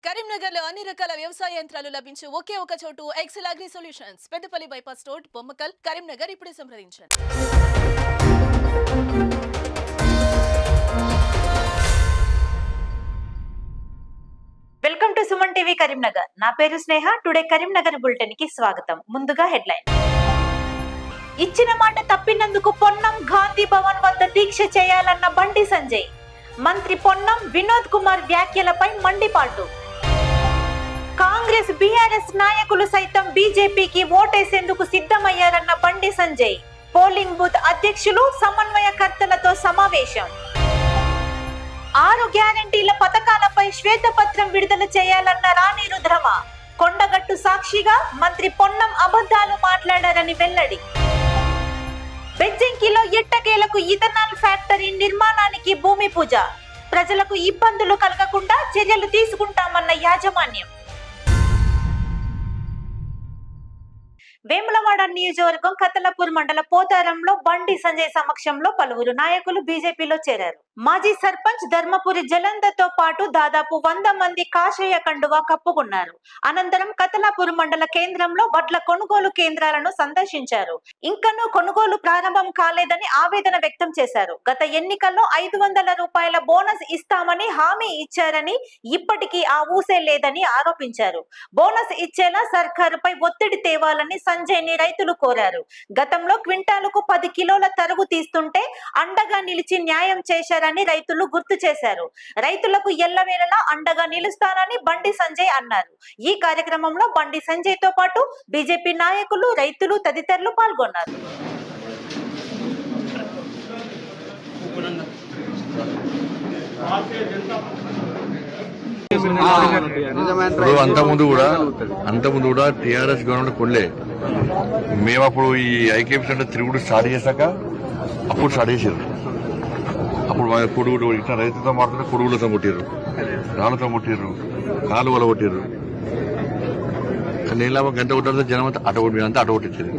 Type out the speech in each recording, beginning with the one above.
కరీంనగర్లో అన్ని రకాల వ్యవసాయ యంత్రాలు లభించే ఒకే ఒక చోటు Excel Agri Solutions Peddapalli bypass road Bommakal Karimnagar ఇప్పుడే సంప్రదించండి. Welcome to Suman TV Karimnagar. నా పేరు స్నేహ. టుడే కరీంనగర్ బులెటిన్ కి స్వాగతం. ముందుగా హెడ్లైన్. ఇచ్చిన మాట తప్పినందుకు పొన్నం గాంధీ భవన్ వద్ద దీక్ష చేయాలన్న బండి సంజయ్. మంత్రి పొన్నం వినోద్ కుమార్ వ్యాఖ్యలపై మండిపాటు. కాంగ్రెస్ బీఆర్ఎస్ నాయకులు సైతం బీజేపీకి ఓటేసేందుకు సిద్ధమయ్యారన్న బండి సంజయ్. పోలింగ్ బూత్ అధ్యక్షులు సమన్వయకర్తలతో సమావేశం. 6 గ్యారంటీల పథకాలపై శ్వేతపత్రం విడుదల చేయాలన్న రాణి రుద్రమ. కొండగట్టు సాక్షిగా మంత్రి పొన్నం అబద్ధాలు మాట్లాడారని వెల్లడి. బెజ్జంకిలో ఎట్టకేలకు ఇథనాల్ ఫ్యాక్టరీ నిర్మాణానికి భూమి పూజ. ప్రజలకు ఇబ్బందులు కలగకుండా చర్యలు తీసుకుంటామన్న యాజమాన్యం. వేములవాడ నియోజకవర్గం కతలపూర్ మండల పోతారంలో బండి సంజయ్ సమక్షంలో పలువురు నాయకులు బీజేపీలో చేరారు. మాజీ సర్పంచ్ ధర్మపురి జలంధర్తో పాటు దాదాపు 100 మంది కాషాయ కండువా కప్పుకున్నారు. అనంతరం కతలాపూర్ మండల కేంద్రంలో వడ్ల కొనుగోలు కేంద్రాలను సందర్శించారు. ఇంకనూ కొనుగోలు ప్రారంభం కాలేదని ఆవేదన వ్యక్తం చేశారు. గత ఎన్నికల్లో 500 రూపాయల బోనస్ ఇస్తామని హామీ ఇచ్చారని ఇప్పటికీ ఆ ఊసే లేదని ఆరోపించారు. బోనస్ ఇచ్చేలా సర్కారుపై ఒత్తిడి తేవాలని సంజయ్ ని రైతులు కోరారు. గతంలో క్వింటాలకు 10 కిలోల తరుగు తీస్తుంటే అండగా నిలిచి న్యాయం చేశారని రైతులు గుర్తు చేశారు. రైతులకు ఎల్లవేళలా అండగా నిలుస్తానని బండి సంజయ్ అన్నారు. ఈ కార్యక్రమంలో బండి సంజయ్ తో పాటు బీజేపీ నాయకులు, రైతులు తదితరులు పాల్గొన్నారు. అంతకుముందు కూడా టీఆర్ఎస్ గవర్నమెంట్ కొనలే. మేము అప్పుడు ఈ ఐకేపీ సెంటర్ తిరుగుడు స్టార్ట్ చేశాక అప్పుడు స్టార్ట్ చేశారు. అప్పుడు కొడుగుడు ఇట్లా రైతులతో మాట్లాడితే కొడుగులతో కొట్టారు, రాళ్లతో కొట్టారు, కాలువలు కొట్టారు. నేను లాభం గంట కొట్టారు, జనం అంతా అట కొట్టించారు.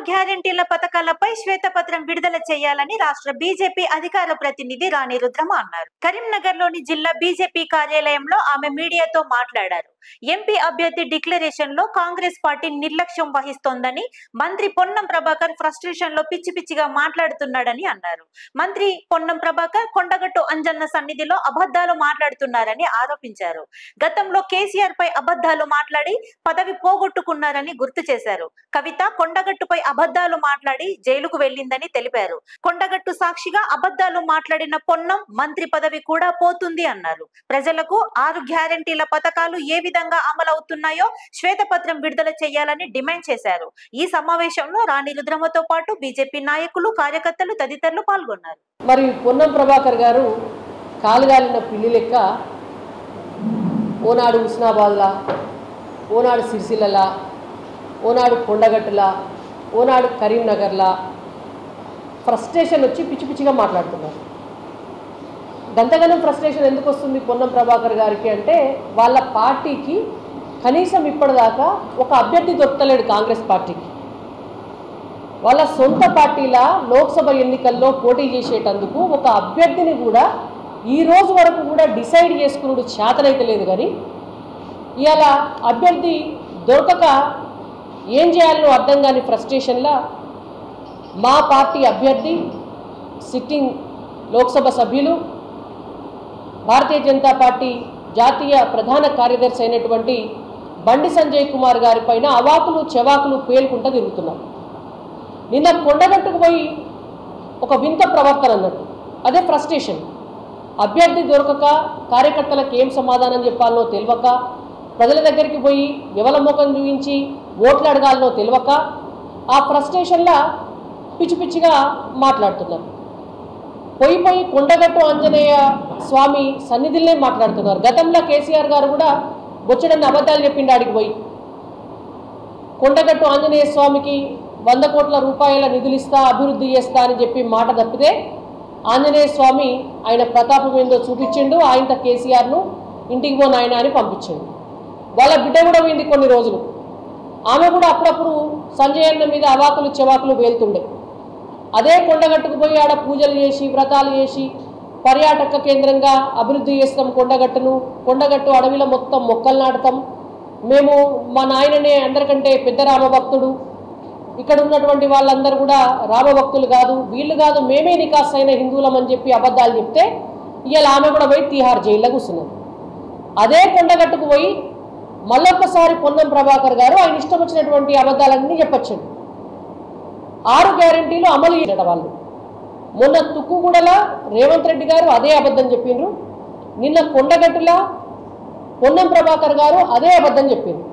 గ్యారంటీల పథకాలపై శ్వేతపత్రం విడుదల చేయాలని రాష్ట్ర బీజేపీ అధికార ప్రతినిధి రాణి రుద్రమ అన్నారు. కరీంనగర్ లోని జిల్లా బీజేపీ కార్యాలయంలో ఆమె మీడియాతో మాట్లాడారు. ఎంపీ అభ్యర్థి డిక్లరేషన్ లో కాంగ్రెస్ పార్టీ నిర్లక్ష్యం వహిస్తోందని, మంత్రి పొన్నం ప్రభాకర్ ఫ్రస్ట్రేషన్ లో పిచ్చి పిచ్చిగా మాట్లాడుతున్నాడని అన్నారు. మంత్రి పొన్నం ప్రభాకర్ కొండగట్టు అంజన్న సన్నిధిలో అబద్ధాలు మాట్లాడుతున్నారని ఆరోపించారు. గతంలో కేసీఆర్ పై అబద్ధాలు మాట్లాడి పదవి పోగొట్టుకున్నారని గుర్తు చేశారు. కవిత కొండగట్టుపై అబద్ధాలు మాట్లాడి జైలుకు వెళ్లిందని తెలిపారు. కొండగట్టు సాక్షిగా అబద్ధాలు మాట్లాడిన పొన్నం మంత్రి పదవి కూడా పోతుంది అన్నారు. ప్రజలకు 6 గ్యారంటీల పథకాలు ఏ విధంగా అమలవుతున్నాయో శ్వేతపత్రం విడుదల చేయాలని డిమాండ్ చేశారు. ఈ సమావేశంలో రాణి రుద్రమతో పాటు బీజేపీ నాయకులు, కార్యకర్తలు తదితరులు పాల్గొన్నారు. మరి పొన్నం ప్రభాకర్ గారు కాలుగాలిన పిల్లి లెక్క ఓనాడు హుస్నాబాద్లా, ఓనాడు సిరిసిల్లలా, ఓనాడు కొండగట్టులా, ఓనాడు కరీంనగర్లా ఫ్రస్ట్రేషన్ వచ్చి పిచ్చి పిచ్చిగా మాట్లాడుతున్నారు. గంతగనం ఫ్రస్ట్రేషన్ ఎందుకు వస్తుంది పొన్నం ప్రభాకర్ గారికి అంటే, వాళ్ళ పార్టీకి కనీసం ఇప్పటిదాకా ఒక అభ్యర్థి దొరకలేడు. కాంగ్రెస్ పార్టీకి వాళ్ళ సొంత పార్టీల లోక్సభ ఎన్నికల్లో పోటీ చేసేటందుకు ఒక అభ్యర్థిని కూడా ఈ రోజు వరకు కూడా డిసైడ్ చేసుకున్నాడు చేతనైతే లేదు. కానీ ఇవాళ అభ్యర్థి దొరకక ఏం చేయాలో అర్థం కాని ఫ్రస్ట్రేషన్లా మా పార్టీ అభ్యర్థి, సిట్టింగ్ లోక్సభ సభ్యులు, భారతీయ జనతా పార్టీ జాతీయ ప్రధాన కార్యదర్శి అయినటువంటి బండి సంజయ్ కుమార్ గారి పైన అవాకులు చెవాకులు పేలుకుంటూ తిరుగుతున్నారు. నిన్న కొండగట్టుకు పోయి ఒక వింత ప్రవర్తన అన్నట్టు. అదే ఫ్రస్ట్రేషన్. అభ్యర్థి దొరకక కార్యకర్తలకు ఏం సమాధానం చెప్పాలనో తెలియక, ప్రజల దగ్గరికి పోయి ఎవల ముఖం చూపించి ఓట్లు అడగాలనో తెలియక ఆ ఫ్రస్ట్రేషన్లా పిచ్చి పిచ్చిగా మాట్లాడుతున్నారు. పోయి కొండగట్టు ఆంజనేయ స్వామి సన్నిధిలోనే మాట్లాడుతున్నారు. గతంలో కేసీఆర్ గారు కూడా బొచ్చడన్ని అబద్ధాలు చెప్పిండు. ఆడికి పోయి కొండగట్టు ఆంజనేయ స్వామికి 100 కోట్ల రూపాయల నిధులు ఇస్తా, అభివృద్ధి చేస్తా అని చెప్పి మాట తప్పితే ఆంజనేయ స్వామి ఆయన ప్రతాపం ఏందో చూపించిండు. ఆయనతో కేసీఆర్ను ఇంటికి పోను ఆయన అని పంపించిండు. వాళ్ళ బిడ్డ కూడా పోయింది కొన్ని రోజులు. ఆమె కూడా అప్పుడప్పుడు సంజయ్ అన్న మీద అవాకులు చెవాకులు వేలుతుండే. అదే కొండగట్టుకు పోయి ఆడ పూజలు చేసి వ్రతాలు చేసి పర్యాటక కేంద్రంగా అభివృద్ధి చేస్తాం కొండగట్టును, కొండగట్టు అడవిలో మొత్తం మొక్కలు నాటుతాం, మేము మా నాయననే అందరికంటే పెద్ద రామభక్తుడు, ఇక్కడ ఉన్నటువంటి వాళ్ళందరూ కూడా రామభక్తులు కాదు, వీళ్ళు కాదు, మేమే నికాస్ అయిన హిందువులం అని చెప్పి అబద్ధాలు చెప్తే ఇవాళ ఆమె కూడా పోయి తీహార్ జైల్లో కూర్చున్నారు. అదే కొండగట్టుకు పోయి మళ్ళొక్కసారి పొన్నం ప్రభాకర్ గారు ఆయన ఇష్టం వచ్చినటువంటి అబద్ధాలన్నీ చెప్పొచ్చాడు. 6 గ్యారెంటీలు అమలు చేయడం వాళ్ళు. మొన్న తుక్కుగూడల రేవంత్ రెడ్డి గారు అదే అబద్ధం చెప్పిండ్రు. నిన్న కొండగట్టుల పొన్నం ప్రభాకర్ గారు అదే అబద్ధం చెప్పిండ్రు.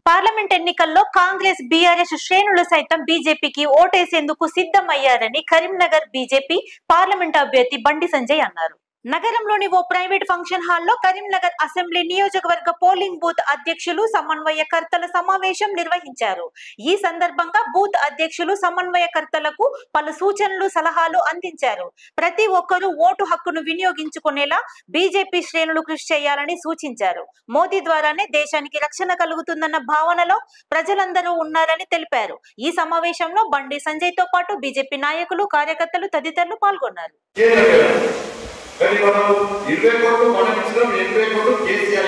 పార్లమెంట్ ఎన్నికల్లో కాంగ్రెస్ బీఆర్ఎస్ శ్రేణులు సైతం బీజేపీకి ఓటేసేందుకు సిద్ధమయ్యారని కరీంనగర్ బీజేపీ పార్లమెంట్ అభ్యర్థి బండి సంజయ్ అన్నారు. నగరంలోని ఓ ప్రైవేట్ ఫంక్షన్ హాల్లో కరీంనగర్ అసెంబ్లీ నియోజకవర్గ పోలింగ్ బూత్ అధ్యక్షులు సమన్వయకర్తల సమావేశం నిర్వహించారు. ఈ సందర్భంగా బూత్ అధ్యక్షులు సమన్వయకర్తలకు పలు సూచనలు సలహాలు అందించారు. ప్రతి ఒక్కరూ ఓటు హక్కును వినియోగించుకునేలా బీజేపీ శ్రేణులు కృషి చేయాలని సూచించారు. మోదీ ద్వారానే దేశానికి రక్షణ కలుగుతుందన్న భావనలో ప్రజలందరూ ఉన్నారని తెలిపారు. ఈ సమావేశంలో బండి సంజయ్ తో పాటు బీజేపీ నాయకులు, కార్యకర్తలు తదితరులు పాల్గొన్నారు. కానీ మనం 20 కోట్లు మనం ఇచ్చినాం, 80 కోట్లు కేసీఆర్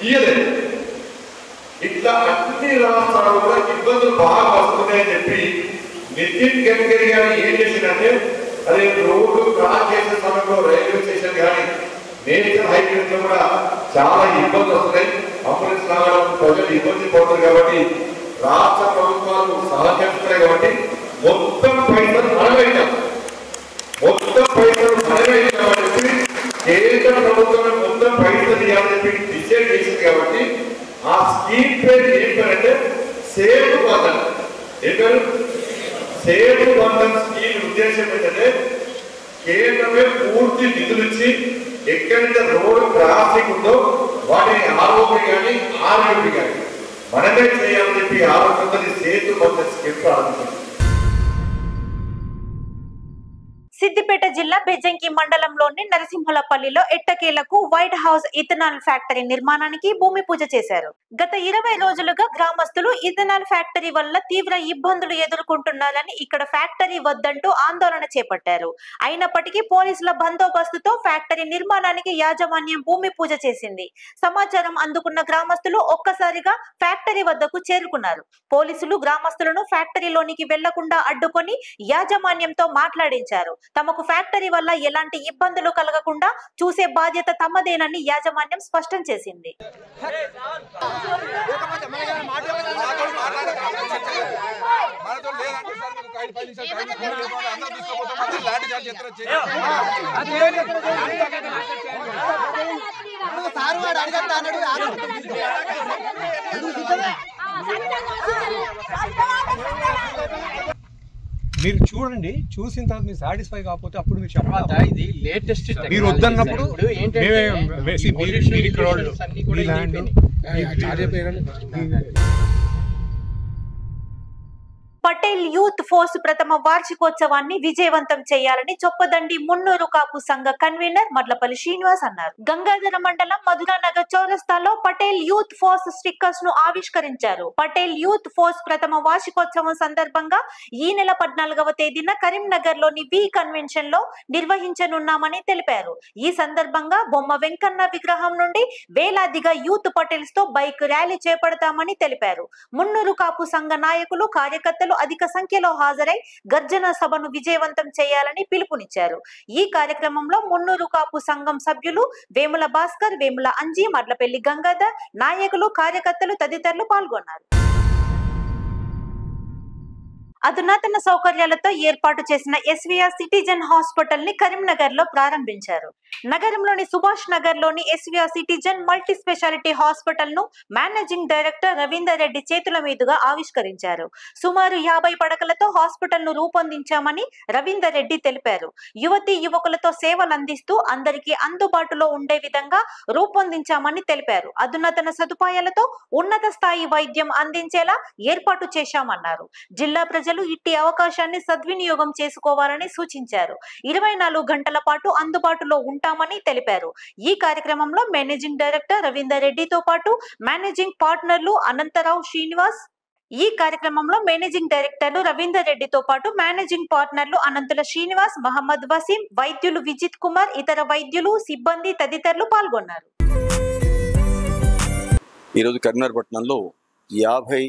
ఇయ్యలేదు. ఇట్లా అన్ని రాష్ట్రాలు కూడా ఇబ్బందులు బాగా వస్తున్నాయని చెప్పి నితిన్ గడ్కరీ గారు ఏం చేసిందంటే, అదే రోడ్డు క్రాస్ చేసే సమయంలో రైల్వే స్టేషన్ కానీ నేషనల్ హైవేస్ లో కూడా చాలా ఇబ్బందులు వస్తున్నాయి. అంబులెన్స్ రావడం ప్రజలు ఇబ్బంది పడుతుంది కాబట్టి రాష్ట్ర ప్రభుత్వాలు సహకరిస్తున్నాయి. కాబట్టి మొత్తం పైసలు మనమైనా కేంద్ర ప్రభుత్వం మొత్తం పైసలు ఇవ్వాలని చెప్పి డిసైడ్ చేసింది. కాబట్టి ఆ స్కీమ్ పేరు ఏం పేరంటే సేతు బంధన్. ఏం పేరు? సేతు బంధన్ స్కీమ్ ఉద్దేశం ఏంటంటే కేంద్రమే పూర్తి నిధులు ఇచ్చి ఎక్కడైతే రోడ్డు ట్రాఫిక్ ఉందో వాటిని ఆరోపి కానీ ఆర్యూపి కానీ మనమే చేయాలని చెప్పి ఆలోచనతో సేతు బంధన్ స్కీమ్ ప్రారంభించింది. సిద్దిపేట జిల్లా బెజ్జంకి మండలంలోని నరసింహులపల్లిలో ఎట్టకేలకు వైట్ హౌస్ ఇథనాల్ ఫ్యాక్టరీ నిర్మాణానికి భూమి పూజ చేశారు. గత 20 రోజులుగా గ్రామస్తులు ఇథనాల్ ఫ్యాక్టరీ వల్ల తీవ్ర ఇబ్బందులు ఎదుర్కొంటున్నారని ఇక్కడ ఫ్యాక్టరీ వద్దంటూ ఆందోళన చేపట్టారు. అయినప్పటికీ పోలీసుల బందోబస్తుతో ఫ్యాక్టరీ నిర్మాణానికి యాజమాన్యం భూమి పూజ చేసింది. సమాచారం అందుకున్న గ్రామస్తులు ఒక్కసారిగా ఫ్యాక్టరీ వద్దకు చేరుకున్నారు. పోలీసులు గ్రామస్తులను ఫ్యాక్టరీలోనికి వెళ్లకుండా అడ్డుకొని యాజమాన్యంతో మాట్లాడించారు. తమకు ఫ్యాక్టరీ వల్ల ఎలాంటి ఇబ్బందులు కలగకుండా చూసే బాధ్యత తమదేనని యాజమాన్యం స్పష్టం చేసింది. మీరు చూడండి, చూసిన తర్వాత మీరు సాటిస్ఫై కాకపోతే అప్పుడు మీరు చెప్పాలి. ఇది లేటెస్ట్ మీరు వద్దన్నప్పుడు పటేల్ యూత్ ఫోర్స్ ప్రథమ వార్షికోత్సవాన్ని విజయవంతం చేయాలని చొప్పదండి మున్నూరు కాపు సంఘ కన్వీనర్ మడ్లపల్లి శ్రీనివాస్ అన్నారు. గంగాధర మండలం మధురానగర్ చౌరస్తాలో పటేల్ యూత్ ఫోర్స్ స్టిక్కర్స్ ను ఆవిష్కరించారు. పటేల్ యూత్ ఫోర్స్ ప్రథమ వార్షికోత్సవం సందర్భంగా ఈ నెల 14వ తేదీన కరీంనగర్ లోని వి కన్వెన్షన్ లో నిర్వహించనున్నామని తెలిపారు. ఈ సందర్భంగా బొమ్మ వెంకన్న విగ్రహం నుండి వేలాదిగా యూత్ పటేల్స్ తో బైక్ ర్యాలీ చేపడతామని తెలిపారు. మున్నూరు కాపు సంఘ నాయకులు, కార్యకర్తలు అధిక సంఖ్యలో హాజరై గర్జన సభను విజయవంతం చేయాలని పిలుపునిచ్చారు. ఈ కార్యక్రమంలో మున్నూరు కాపు సంఘం సభ్యులు వేముల భాస్కర్, వేముల అంజీ, మడ్లపల్లి గంగాధర్, నాయకులు, కార్యకర్తలు తదితరులు పాల్గొన్నారు. అధునాతన సౌకర్యాలతో ఏర్పాటు చేసిన ఎస్వీఆర్ సిటిజన్ హాస్పిటల్ ని కరీంనగర్ లో ప్రారంభించారు. నగరంలోని సుభాష్ నగర్ లోని SVR citizen multi speciality hospital ను మేనేజింగ్ డైరెక్టర్ రవీందర్ రెడ్డి చేతుల మీదుగా ఆవిష్కరించారు. సుమారు 50 పడకలతో హాస్పిటల్ ను రూపొందించామని రవీందర్ రెడ్డి తెలిపారు. యువతీ యువకులతో సేవలు అందిస్తూ అందరికీ అందుబాటులో ఉండే విధంగా రూపొందించామని తెలిపారు. అధునాతన సదుపాయాలతో ఉన్నత స్థాయి వైద్యం అందించేలా ఏర్పాటు చేశామన్నారు. జిల్లా ప్రజలు ఇట్టి అవకాశాన్ని సద్వినియోగం చేసుకోవాలని సూచించారు. 24 గంటల పాటు అందుబాటులో ఉంటామని తెలిపారు. ఈ కార్యక్రమంలో మేనేజింగ్ డైరెక్టర్ రవీందర్ రెడ్డితో పాటు మేనేజింగ్ పార్ట్నర్లు అనంతరావు శ్రీనివాస్ అనంతుల శ్రీనివాస్, మహమ్మద్ వసీం, వైద్యులు విజిత్ కుమార్, ఇతర వైద్యులు, సిబ్బంది తదితరులు పాల్గొన్నారు. ఈరోజు కరీంనగర్ పట్టణంలో 50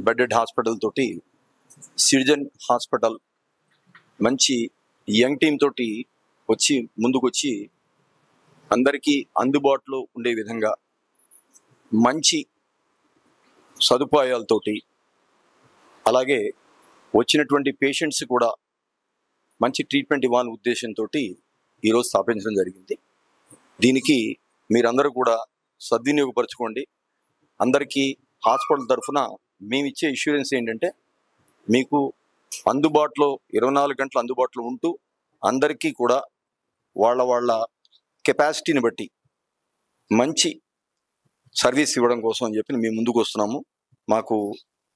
బెడెడ్ హాస్పిటల్ తోటి సిటిజన్ హాస్పిటల్ మంచి యంగ్ టీమ్ తోటి ముందుకొచ్చి అందరికీ అందుబాటులో ఉండే విధంగా మంచి సదుపాయాలతోటి అలాగే వచ్చినటువంటి పేషెంట్స్ కూడా మంచి ట్రీట్మెంట్ ఇవ్వాలనే ఉద్దేశంతో ఈరోజు స్థాపించడం జరిగింది. దీనికి మీరందరూ కూడా సద్వినియోగపరచుకోండి. అందరికీ హాస్పిటల్ తరఫున మేము ఇచ్చే ఇన్సూరెన్స్ ఏంటంటే మీకు అందుబాటులో 24 గంటలు అందుబాటులో ఉంటూ అందరికీ కూడా వాళ్ళ కెపాసిటీని బట్టి మంచి సర్వీస్ ఇవ్వడం కోసం అని చెప్పి మేము ముందుకు వస్తున్నాము. మాకు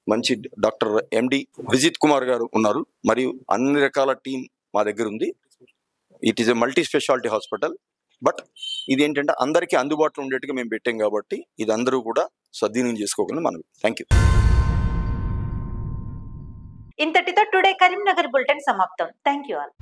మంచి డాక్టర్ ఎండి విజిత్ కుమార్ గారు ఉన్నారు, మరియు అన్ని రకాల టీం మా దగ్గర ఉంది. It is a multi speciality hospital. But ఇది ఏంటంటే అందరికీ అందుబాటులో ఉండేట్టుగా మేము పెట్టాం కాబట్టి ఇది అందరూ కూడా సద్వినియోగం చేసుకోగలం మనం. Thank you. ఇంతటితో టుడే కరీంనగర్ బులెటిన్ సమాప్తం. Thank you all.